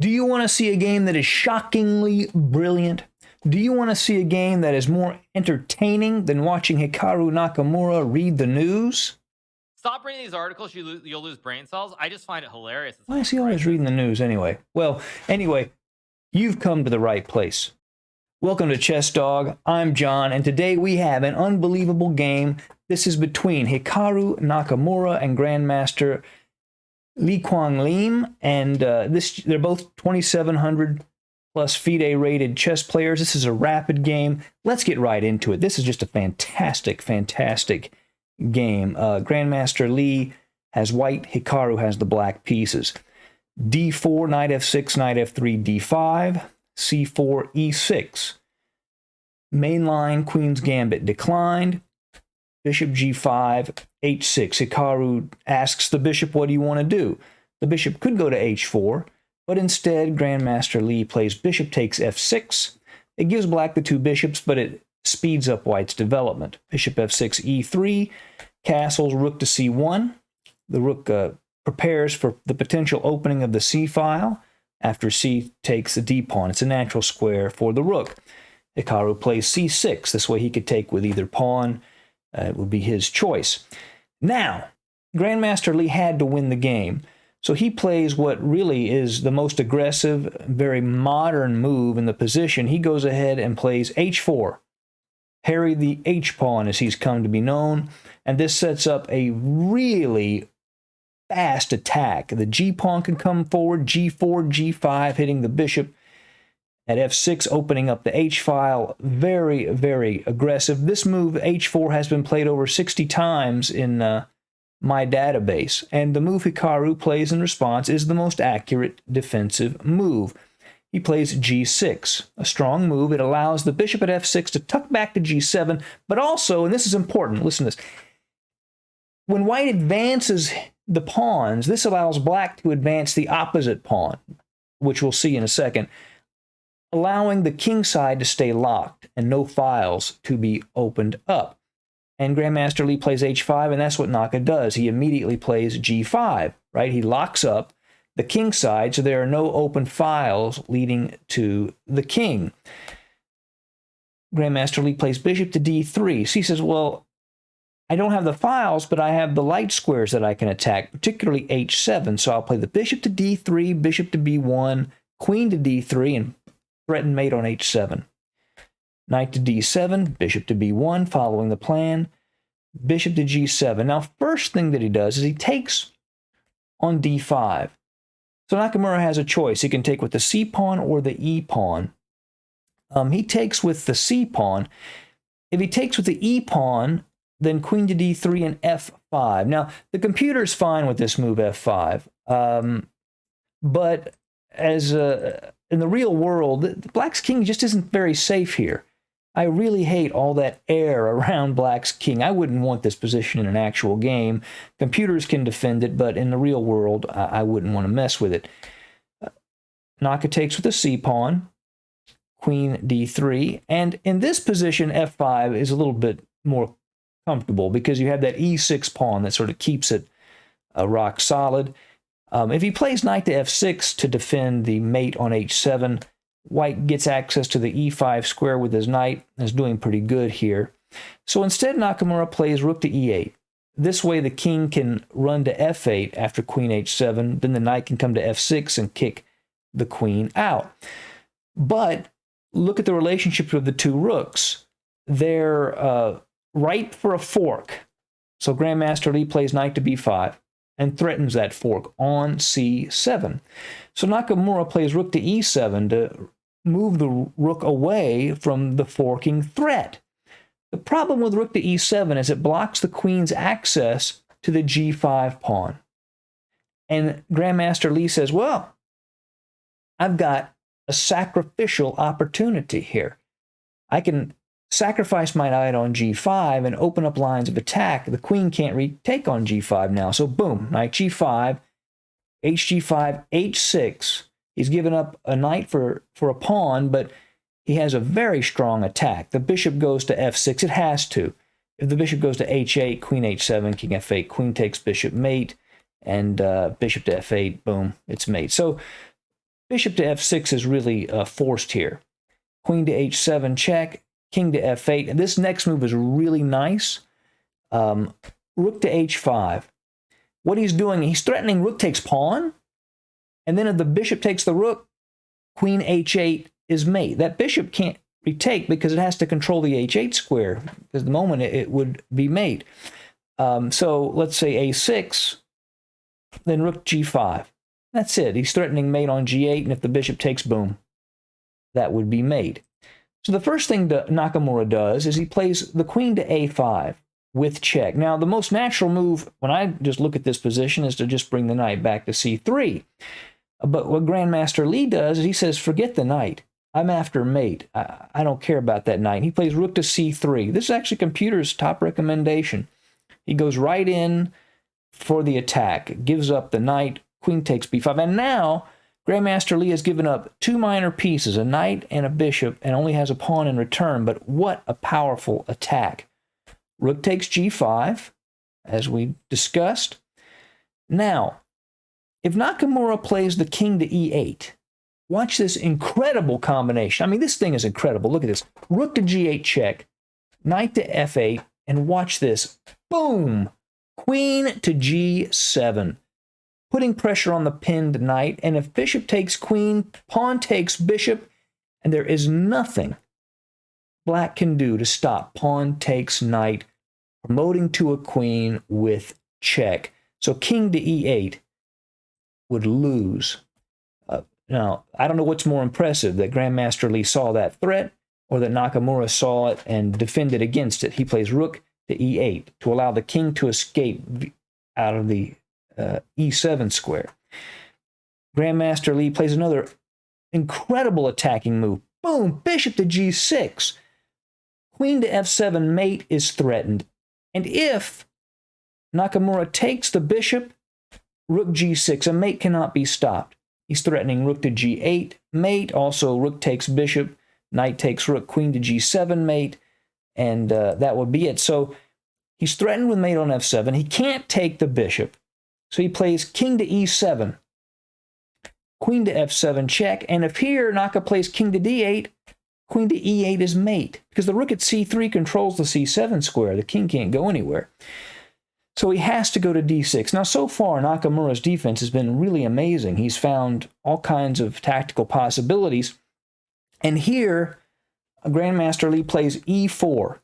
Do you want to see a game that is shockingly brilliant? Do you want to see a game that is more entertaining than watching Hikaru Nakamura read the news? Stop reading these articles. You'll lose brain cells. I just find it hilarious. Why is he always reading the news anyway? Well, anyway, you've come to the right place. Welcome to Chess Dog. I'm John, and today we have an unbelievable game. This is between Hikaru Nakamura and Grandmaster Quang Liem, and they're both 2,700 plus FIDE rated chess players. This is a rapid game. Let's get right into it. This is just a fantastic game. Grandmaster Lee has white, Hikaru has the black pieces. D4, knight f6, knight f3, d5, c4, e6. Mainline Queen's Gambit declined. Bishop g5, h6. Hikaru asks the bishop, what do you want to do? The bishop could go to h4, but instead Grandmaster Lee plays bishop takes f6. It gives black the two bishops, but it speeds up white's development. Bishop f6, e3, castles, rook to c1. The rook prepares for the potential opening of the c file after c takes the d pawn. It's a natural square for the rook. Hikaru plays c6. This way he could take with either pawn. It would be his choice. Now, Grandmaster Lee had to win the game, so he plays what really is the most aggressive, very modern move in the position. He goes ahead and plays h4. Harry the h-pawn, as he's come to be known, and this sets up a really fast attack. The g-pawn can come forward, g4, g5, hitting the bishop. At f6, opening up the h-file, very, very aggressive. This move, h4, has been played over 60 times in my database, and the move Hikaru plays in response is the most accurate defensive move. He plays g6, a strong move. It allows the bishop at f6 to tuck back to g7, but also, and this is important, listen to this, when white advances the pawns, this allows black to advance the opposite pawn, which we'll see in a second, allowing the king side to stay locked and no files to be opened up. And Grandmaster Lee plays h5, and that's what Naka does. He immediately plays g5, right? He locks up the king side, so there are no open files leading to the king. Grandmaster Lee plays bishop to d3. So he says, well, I don't have the files, but I have the light squares that I can attack, particularly h7. So I'll play the bishop to d3, bishop to b1, queen to d3, and threaten mate on h7. Knight to d7, bishop to b1, following the plan. Bishop to g7. Now, first thing that he does is he takes on d5. So Nakamura has a choice. He can take with the c-pawn or the e-pawn. He takes with the c-pawn. If he takes with the e-pawn, then queen to d3 and f5. Now, the computer's fine with this move f5, but as in the real world, black's king just isn't very safe here. I really hate all that air around black's king. I wouldn't want this position in an actual game. Computers can defend it, but in the real world, I wouldn't want to mess with it. Naka takes with the c-pawn, queen d3, and in this position, f5 is a little bit more comfortable because you have that e6 pawn that sort of keeps it rock solid. If he plays knight to f6 to defend the mate on h7, white gets access to the e5 square with his knight, and is doing pretty good here. So instead, Nakamura plays rook to e8. This way, the king can run to f8 after queen h7. Then the knight can come to f6 and kick the queen out. But look at the relationship of the two rooks. They're ripe for a fork. So Grandmaster Lee plays knight to b5. And threatens that fork on c7. So Nakamura plays rook to e7 to move the rook away from the forking threat. The problem with rook to e7 is it blocks the queen's access to the g5 pawn. And Grandmaster Lee says, well, I've got a sacrificial opportunity here. I can sacrifice my knight on g5 and open up lines of attack. The queen can't retake on g5 now. So boom, knight g5, hg5, h6. He's given up a knight for a pawn, but he has a very strong attack. The bishop goes to f6. It has to. If the bishop goes to h8, queen h7, king f8, queen takes bishop mate, and bishop to f8, boom, it's mate. So bishop to f6 is really forced here. Queen to h7 check, king to f8. And this next move is really nice. Rook to h5. What he's doing, he's threatening rook takes pawn. And then if the bishop takes the rook, queen h8 is mate. That bishop can't retake because it has to control the h8 square. Because the moment it would be mate. So let's say a6, then rook g5. That's it. He's threatening mate on g8, and if the bishop takes, boom, that would be mate. So the first thing that Nakamura does is he plays the queen to a5 with check. Now, the most natural move, when I just look at this position, is to just bring the knight back to c3. But what Grandmaster Lee does is he says, forget the knight. I'm after mate. I don't care about that knight. He plays rook to c3. This is actually computer's top recommendation. He goes right in for the attack, gives up the knight, queen takes b5. And now, Grandmaster Lee has given up two minor pieces, a knight and a bishop, and only has a pawn in return. But what a powerful attack. Rook takes g5, as we discussed. Now, if Nakamura plays the king to e8, watch this incredible combination. I mean, this thing is incredible. Look at this. Rook to g8 check, knight to f8, and watch this. Boom! Queen to g7. Putting pressure on the pinned knight, and if bishop takes queen, pawn takes bishop, and there is nothing black can do to stop pawn takes knight, promoting to a queen with check. So king to e8 would lose. Now, I don't know what's more impressive, that Grandmaster Lee saw that threat, or that Nakamura saw it and defended against it. He plays rook to e8 to allow the king to escape out of the e7 square. Grandmaster Lee plays another incredible attacking move. Boom! Bishop to g6. Queen to f7 mate is threatened. And if Nakamura takes the bishop, rook g6, a mate cannot be stopped. He's threatening rook to g8 mate. Also, rook takes bishop, knight takes rook, queen to g7 mate, and that would be it. So he's threatened with mate on f7. He can't take the bishop. So he plays king to e7, queen to f7 check, and if here Naka plays king to d8, queen to e8 is mate, because the rook at c3 controls the c7 square. The king can't go anywhere. So he has to go to d6. Now, so far, Nakamura's defense has been really amazing. He's found all kinds of tactical possibilities. And here, Grandmaster Lee plays e4,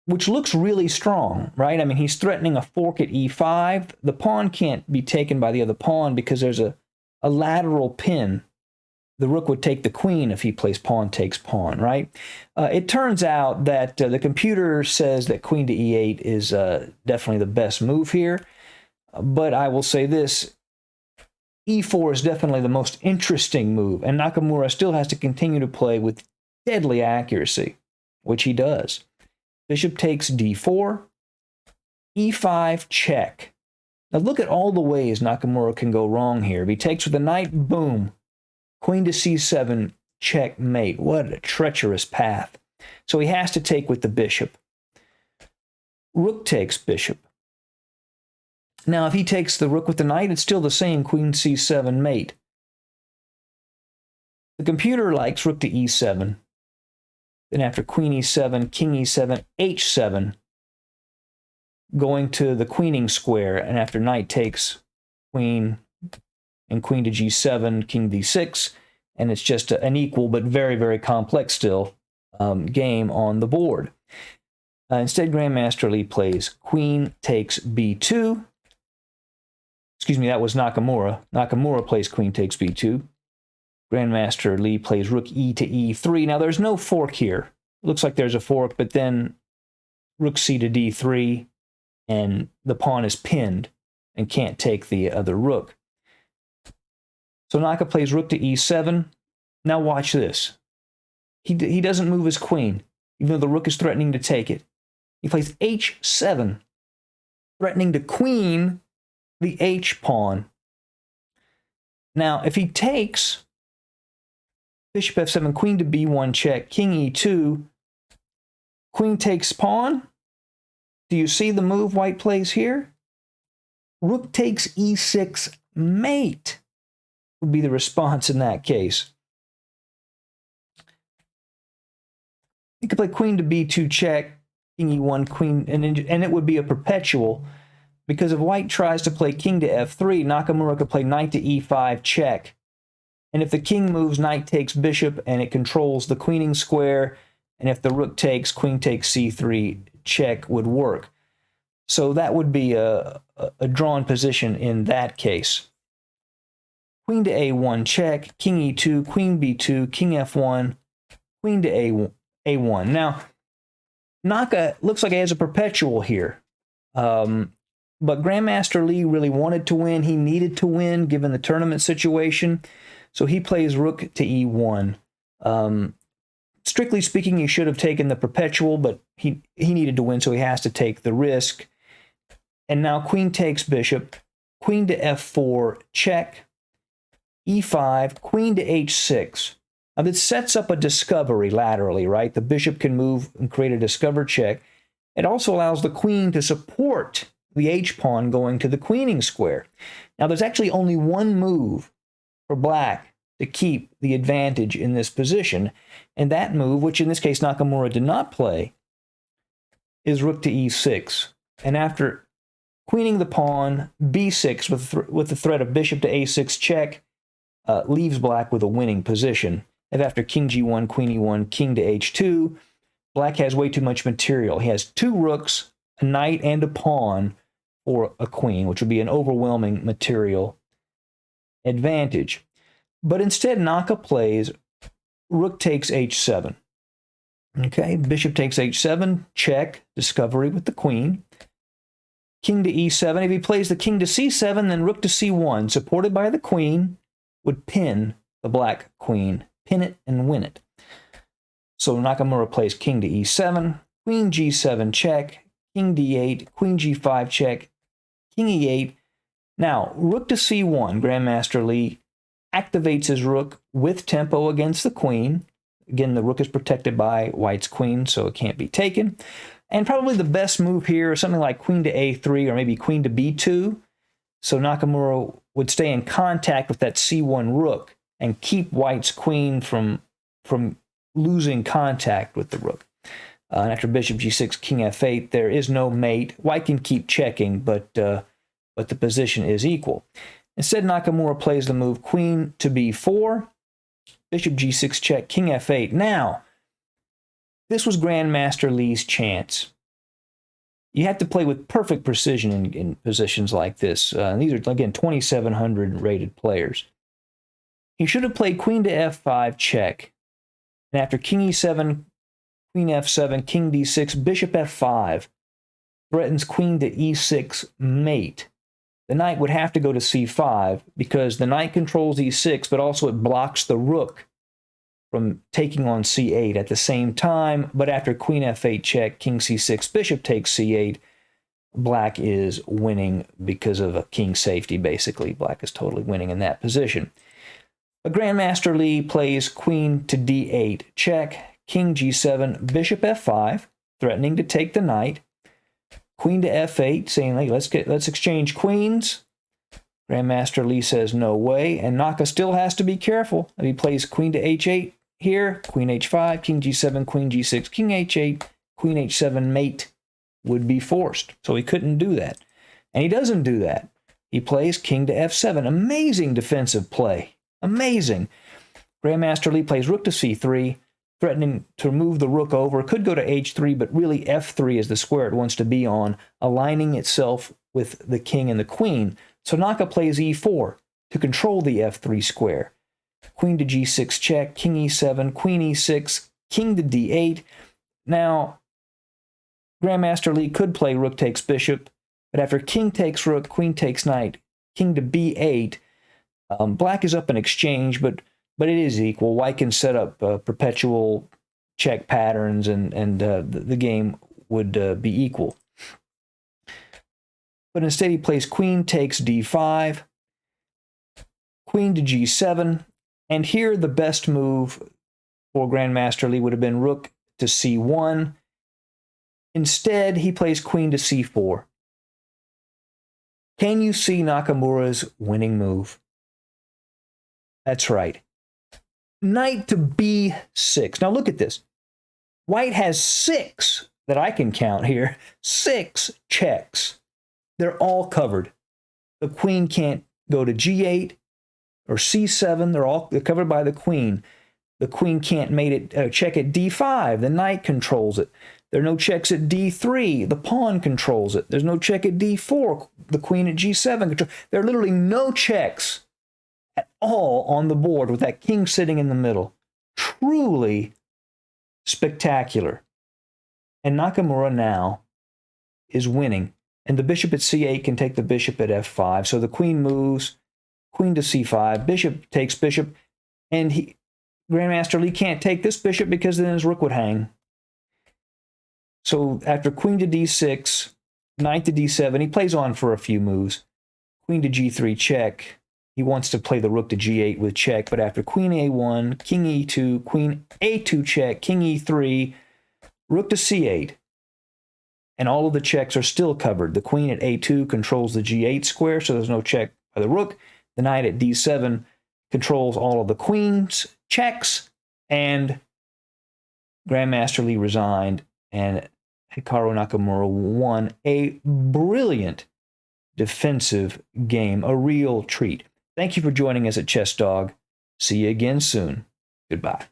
which looks really strong, right? I mean, he's threatening a fork at e5. The pawn can't be taken by the other pawn because there's a lateral pin. The rook would take the queen if he plays pawn takes pawn, right? It turns out that the computer says that queen to e8 is definitely the best move here. But I will say this, e4 is definitely the most interesting move, and Nakamura still has to continue to play with deadly accuracy, which he does. Bishop takes d4, e5 check. Now look at all the ways Nakamura can go wrong here. If he takes with the knight, boom. Queen to c7, checkmate. What a treacherous path. So he has to take with the bishop. Rook takes bishop. Now, if he takes the rook with the knight, it's still the same, queen c7 mate. The computer likes rook to e7. Then after queen e7, king e7, h7, going to the queening square, and after knight takes queen, and queen to g7, king d6, and it's just an equal but very, very complex still game on the board. Instead, Grandmaster Lee plays queen takes b2. Excuse me, that was Nakamura. Nakamura plays queen takes b2. Grandmaster Lee plays rook e to e3. Now, there's no fork here. It looks like there's a fork, but then rook c to d3, and the pawn is pinned and can't take the other rook. So Naka plays rook to e7. Now watch this. He doesn't move his queen, even though the rook is threatening to take it. He plays h7, threatening to queen the h pawn. Now, if he takes bishop f7, queen to b1 check, king e2, queen takes pawn. Do you see the move white plays here? Rook takes e6 mate. would be the response in that case. You could play queen to b2 check, king e1, queen, and it would be a perpetual, because if white tries to play king to f3, Nakamura could play knight to e5 check. And if the king moves, knight takes bishop, and it controls the queening square. And if the rook takes, queen takes c3 check would work. So that would be a drawn position in that case. Queen to a1 check, king e2, queen b2, king f1, queen to a1. Now, Naka looks like he has a perpetual here. But Grandmaster Lee really wanted to win. He needed to win given the tournament situation. So he plays rook to e1. Strictly speaking, he should have taken the perpetual, but he needed to win, so he has to take the risk. And now queen takes bishop, queen to f4, check, e5, queen to h6. Now this sets up a discovery laterally, right? The bishop can move and create a discover check. It also allows the queen to support the h-pawn going to the queening square. Now there's actually only one move for black to keep the advantage in this position, and that move, which in this case Nakamura did not play, is rook to e6. And after queening the pawn, b6 with the threat of bishop to a6 check, leaves black with a winning position. If after king g1, queen e1, king to h2, black has way too much material. He has two rooks, a knight, and a pawn for a queen, which would be an overwhelming material advantage. But instead, Naka plays rook takes h7. Okay, bishop takes h7, check, discovery with the queen. King to e7. If he plays the king to c7, then rook to c1, supported by the queen, would pin the black queen, pin it and win it. So Nakamura plays king to e7, queen g7 check, king d8, queen g5 check, king e8. Now, rook to c1, Grandmaster Lee activates his rook with tempo against the queen. Again, the rook is protected by white's queen, so it can't be taken. And probably the best move here is something like queen to a3 or maybe queen to b2. So Nakamura would stay in contact with that c1 rook and keep white's queen from losing contact with the rook. And after bishop g6, king f8, there is no mate. White can keep checking, but the position is equal. Instead, Nakamura plays the move queen to b4, bishop g6 check, king f8. Now, this was Grandmaster Lee's chance. You have to play with perfect precision in positions like this. These are, again, 2,700 rated players. He should have played queen to f5 check. And after king e7, queen f7, king d6, bishop f5 threatens queen to e6 mate. The knight would have to go to c5 because the knight controls e6, but also it blocks the rook from taking on c8 at the same time. But after queen f8 check, king c6, bishop takes c8, black is winning because of a king safety, basically. Black is totally winning in that position. But Grandmaster Lee plays queen to d8 check, king g7, bishop f5, threatening to take the knight. Queen to f8, saying, hey, let's exchange queens. Grandmaster Lee says no way, and Naka still has to be careful. If he plays queen to h8 here, queen h5, king g7, queen g6, king h8, queen h7 mate would be forced. So he couldn't do that. And he doesn't do that. He plays king to f7. Amazing defensive play. Amazing. Grandmaster Lee plays rook to c3, threatening to move the rook over. Could go to h3, but really f3 is the square it wants to be on, aligning itself with the king and the queen. So Naka plays e4 to control the f3 square. Queen to g6 check, king e7, queen e6, king to d8. Now, Grandmaster Lee could play rook takes bishop, but after king takes rook, queen takes knight, king to b8, black is up in exchange, but it is equal. White can set up perpetual check patterns, and the game would be equal. But instead he plays queen takes d5, queen to g7, and here the best move for Grandmaster Lee would have been rook to c1. Instead, he plays queen to c4. Can you see Nakamura's winning move? That's right. Knight to b6. Now look at this. White has 6 that I can count here. 6 checks. They're all covered. The queen can't go to g8 or c7. They're covered by the queen. The queen can't mate it, check at d5. The knight controls it. There are no checks at d3. The pawn controls it. There's no check at d4. The queen at g7. There are literally no checks at all on the board with that king sitting in the middle. Truly spectacular. And Nakamura now is winning. And the bishop at c8 can take the bishop at f5. So the queen moves, queen to c5, bishop takes bishop, and Grandmaster Lee can't take this bishop because then his rook would hang. So after queen to d6, knight to d7, he plays on for a few moves. Queen to g3 check. He wants to play the rook to g8 with check, but after queen a1, king e2, queen a2 check, king e3, rook to c8. And all of the checks are still covered. The queen at a2 controls the g8 square, so there's no check by the rook. The knight at d7 controls all of the queen's checks, and Grandmaster Lee resigned, and Hikaru Nakamura won a brilliant defensive game, a real treat. Thank you for joining us at Chess Dog. See you again soon. Goodbye.